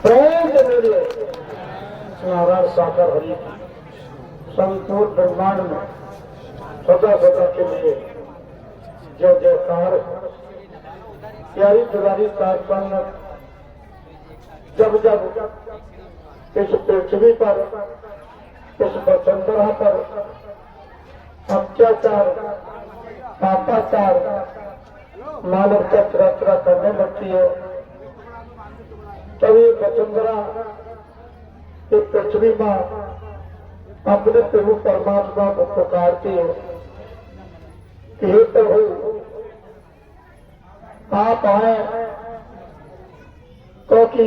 प्रेम से बोलिए नारायण सागर हरि संपूर्ण ब्रह्मांड में सदा सदा के लिए जय जयकार। प्यारी दुलारी साधन जब जब इस पृथ्वी पर इस वसुंधरा पर अत्याचार पापाचार मानवता चरित्र करने लगती है, तभी वसुंधरा ये पृथ्वी मां अपने प्रभु परमात्मा को पुकारती है कि हे प्रभु आप आए, क्योंकि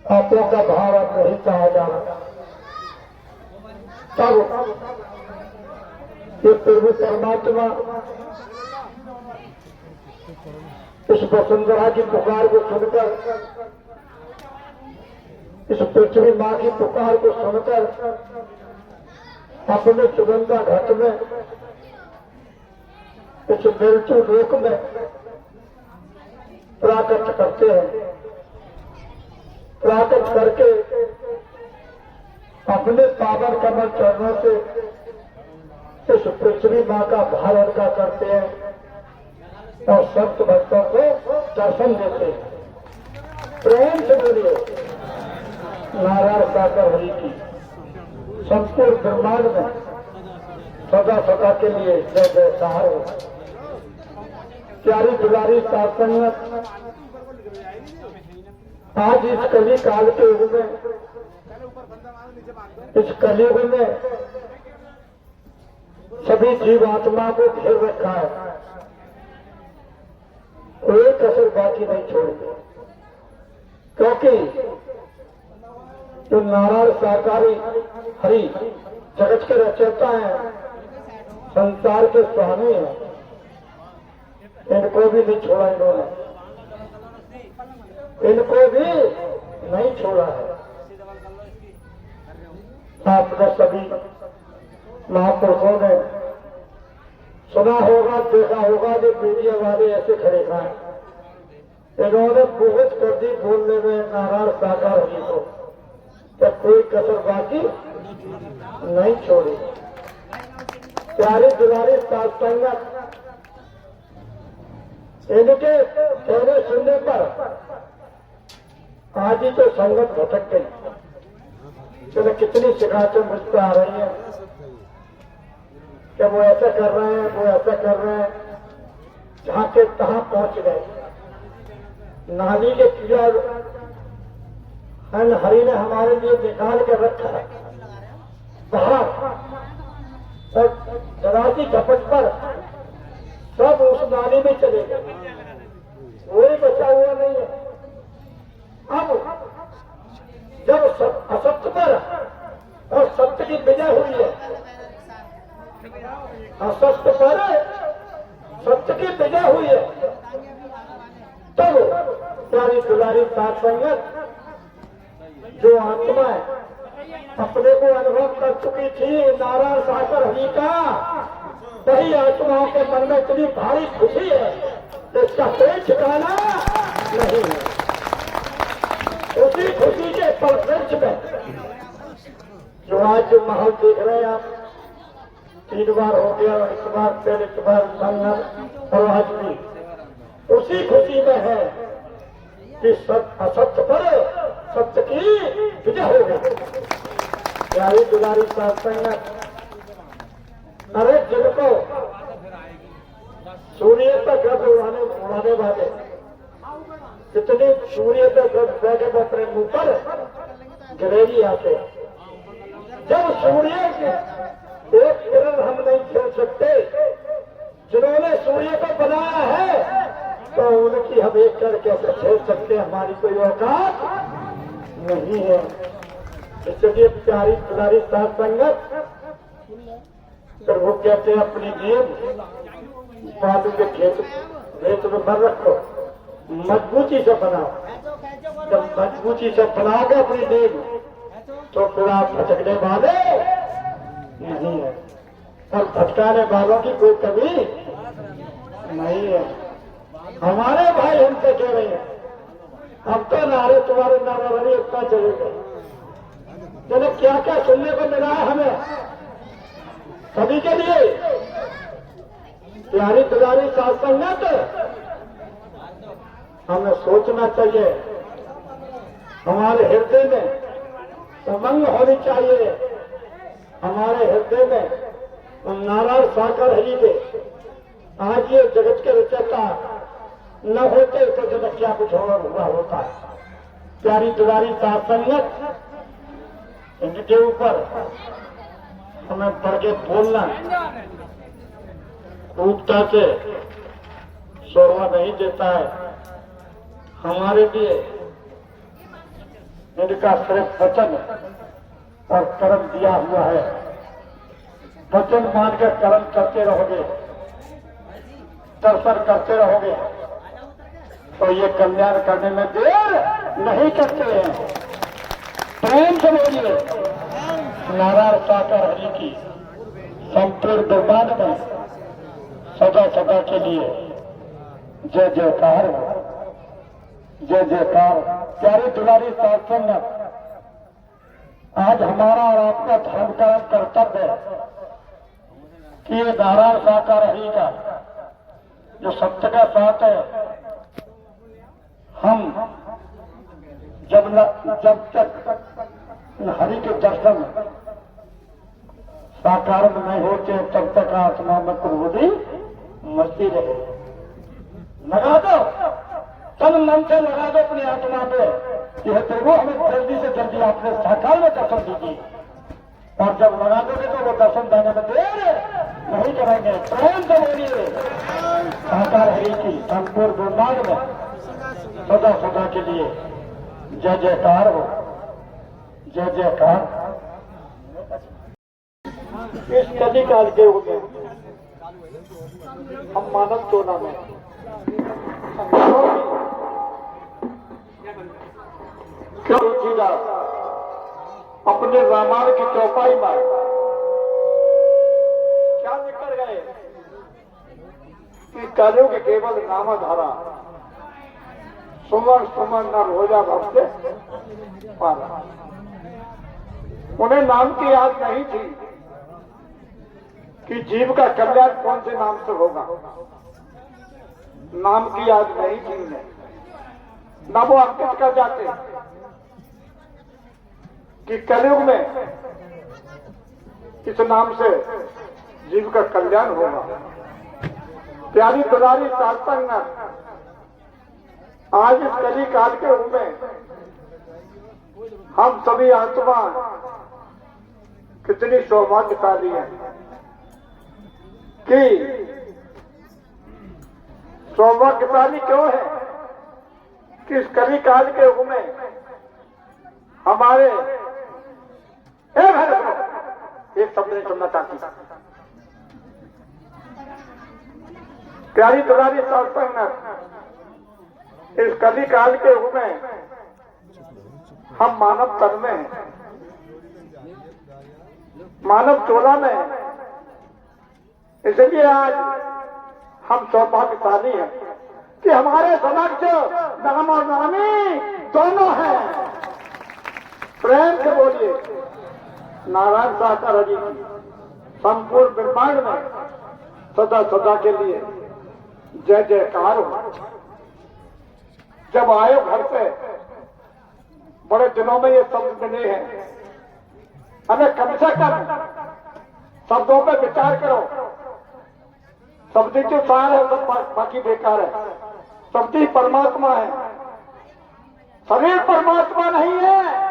आपों का भाव अब नहीं कहा जा रहा। तब ये प्रभु परमात्मा इस वसुंधरा की पुकार को सुनकर, इस पृथ्वी मां की पुकार को सुनकर अपने सुगंधा घट में इस मिलचू लोक में प्राकट करते हैं। प्राकट करके अपने पावन कमल चरणों से इस पृथ्वी मां का भार हल्का करते हैं और संत भक्तों को दर्शन देते हैं। प्रेम से बोलिए नारायण सागर हरि की संपूर्ण ब्रह्मांड में सदा सदा के लिए जय जयकार हो। प्यारी दुलारी साधन आज इस कली काल के युग में, इस कलयुग में सभी जीवात्मा को घेर रखा है, कोई कसर बाकी नहीं छोड़ेंगे, क्योंकि जो नारायण साकारी हरि जगत के रचयिता हैं, संसार के स्वामी हैं, इनको भी नहीं छोड़ा इन्होंने, इनको भी नहीं छोड़ा है। आपने सभी महापुरुषों ने सुना होगा, देखा होगा, जो मीडिया वाले ऐसे खड़े हैं, इन्होंने बहुत कर दी बोलने में नारायण सागर हरि को, तो कोई कसर बाकी नहीं छोड़ी। प्यारी दुलारी साध संगत इनके कहने सुनने पर आज ही तो संगत भटक गई। चलो कितनी शिकायतें मुझ पर आ रही है कि वो ऐसा कर रहे हैं, वो ऐसा कर रहे हैं, जहां के तहां पहुंच गए। नाली के कीड़ा हरि ने हमारे लिए निकाल कर रखा है बाहर, और जरासी झपट पर सब उस नाली में चले गए, कोई बचा हुआ नहीं है। अब जब असत्य पर और सत्य की विजय हुई है, असत्य पर सत्य की विजय हुई है, तब प्यारी दुलारी साध संगत जो आत्मा अपने को अनुभव कर चुकी थी नारायण सागर हरि का, वही आत्माओं के मन में इतनी भारी खुशी है, इसका कोई ठिकाना नहीं है। उसी खुशी के परिप्रेक्ष में जो आज जो माहौल देख रहे हैं आप, 3 बार हो गया, इस बार फिर इस बार संगम, और आज भी उसी खुशी में है कि असत्य पर सत्य की विजय हो गई। प्यारी दुलारी साध संगत, अरे जिनको सूर्य तक गर्भ उड़ाने वाले, कितने सूर्य तक गर्भ बैठे अपने मुंह पर गिरेगी आते, जब सूर्य के एक किरण हम नहीं खेल सकते, जिन्होंने सूर्य को बनाया है, तो उनकी हम एक कर कैसे खेल सकते, हमारी कोई औकात नहीं है। इसलिए प्यारी दुलारी साध संगत, फिर वो कहते हैं अपनी जीव बालू के खेत में भर रखो, मजबूती से बनाओ। जब मजबूती से बनाओगे अपनी देव, तो फिर आप भटकने वाले नहीं है, और भटकाने वालों की कोई कमी नहीं है। हमारे भाई हमसे कह रहे हैं अब तो नारे तुम्हारे नारावारी इतना चलेगा। चलो क्या क्या सुनने को मिला है हमें सभी के लिए। प्यारी दुलारी साथ संगत, हमें सोचना चाहिए, हमारे हृदय में उमंग होनी चाहिए, हमारे हृदय में नारायण साकार हरि के आज ये जगत के रचयिता न होते तो जगत क्या कुछ हुआ होता है। प्यारी दुलारी साथ संगत, इनके ऊपर हमें पढ़ के बोलना, रूपता से शोभा नहीं देता है। हमारे लिए इनका सिर्फ वचन और कर्म दिया हुआ है। वचन मान कर कर्म करते रहोगे, दर्शन करते रहोगे तो ये कल्याण करने में देर नहीं करते हैं। प्रेम से बोलिए नारायण साकार हरि की संपूर्ण ब्रह्मांड में सदा सदा के लिए जय जयकार हो, जय जयकार। प्यारी दुलारी साथ संगत, आज हमारा और आपका धर्म का कर्तव्य है कि ये नारायण साकार हरि का जो सत्य का साथ है, हम जब तक हरि के दर्शन साकार में नहीं होते तब तक आत्मा में कुर्बुदी मचती रहे। लगा दो, तन मन से लगा दो अपनी आत्मा पे, यह प्रभु हमें जल्दी से जल्दी आपने साकार में दर्शन दीजिए। और जब लगा दोगे तो वो दर्शन देने में देर नहीं करेंगे। प्रेम से बोलिए साकार हरि की संपूर्ण ब्रह्मांड में सदा सदा के लिए जय जयकार हो, जय जयकार। इस कलिकाल के युग में हम मानव चोला में क्यों तुलसीदास अपने रामायण की चौपाई में क्या निकल गए कि कलयुग केवल नामधारा सुमन सुमन न रोजा भक्त पारा। उन्हें नाम की याद नहीं थी कि जीव का कल्याण कौन से नाम से होगा। नाम की याद नहीं थी उन्हें, न वो अंकित कर जाते कि कलयुग में इस नाम से जीव का कल्याण होगा। प्यारी दुलारी साथ संगत, आज इस कली काल के युग में हम सभी आत्मा कितनी सौभाग्यशाली है कि सौभाग्यशाली क्यों है कि इस कली काल के युग में हमारे एक शब्द नहीं सुनना चाहती। प्यारी दुलारी साथ संगत, इस कली काल के युग में हम मानव तन में हैं, मानव चोला में हैं। इसलिए आज हम सौभाग्यशाली हैं कि हमारे समक्ष नाम और नामी दोनों हैं। प्रेम से बोलिए नारायण साकार हरि की संपूर्ण ब्रह्मांड में सदा सदा के लिए जय जयकार हो। जब आए घर से बड़े दिनों में ये शब्द मिले हैं, हमें कम से कम शब्दों पे विचार करो। शब्द जो सार है सब बाकी बेकार है। शब्द ही परमात्मा है, शरीर परमात्मा नहीं है।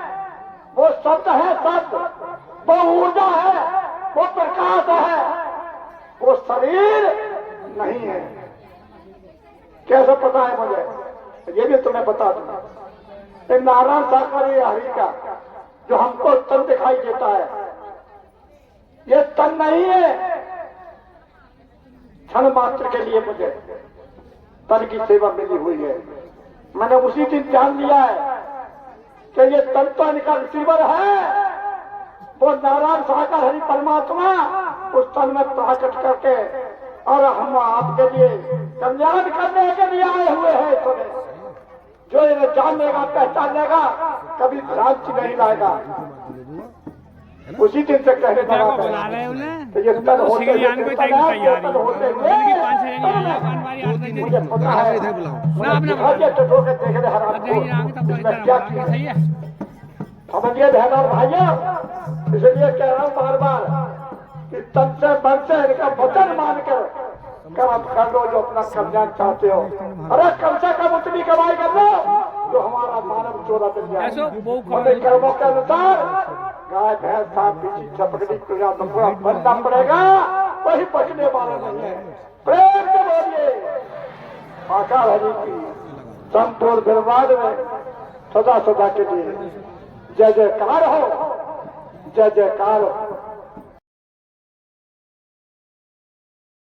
वो शब्द है, सत्य, वो ऊर्जा है, वो प्रकाश है, वो शरीर नहीं है। कैसे पता है मुझे, ये भी तुम्हें बता दूंगा। नारायण साकार हरि का जो हमको तन दिखाई देता है, ये तन नहीं है। क्षण मात्र के लिए मुझे तन की सेवा मिली हुई है। मैंने उसी दिन जान लिया है कि ये तन तो इनका रिसीवर है। वो नारायण साकार हरि परमात्मा उस तन में प्रकट करके और हम आपके लिए कल्याण करने के लिए आए हुए हैं। जो इन्हें जान लेगा, पहचान लेगा, कभी भ्रांति नहीं लाएगा। उसी दिन से कहने लगा तो ये तन होते हुए मुझे पता है तो लोग देख रहे हराम क्या किया। समझिए बहन और भाइयों, इसलिए कह रहा हूँ बार बार कि तन से मन से इनका वचन मानकर कर्म कर लो जो अपना कल्याण चाहते हो। अरे कम से कम उतनी कमाई कर लो जो हमारा मानव चोरा मिल जाए। अपने कर्मों के अनुसार गाय भैंस सांप पीछी छपकड़ी पूरा बनना पड़ेगा, वही बचने वाला नहीं है। प्रेम से बोलिए आका हरि की संपूर्ण ब्रह्मांड में सदा सदा के लिए जय जयकार हो, जय जयकार हो।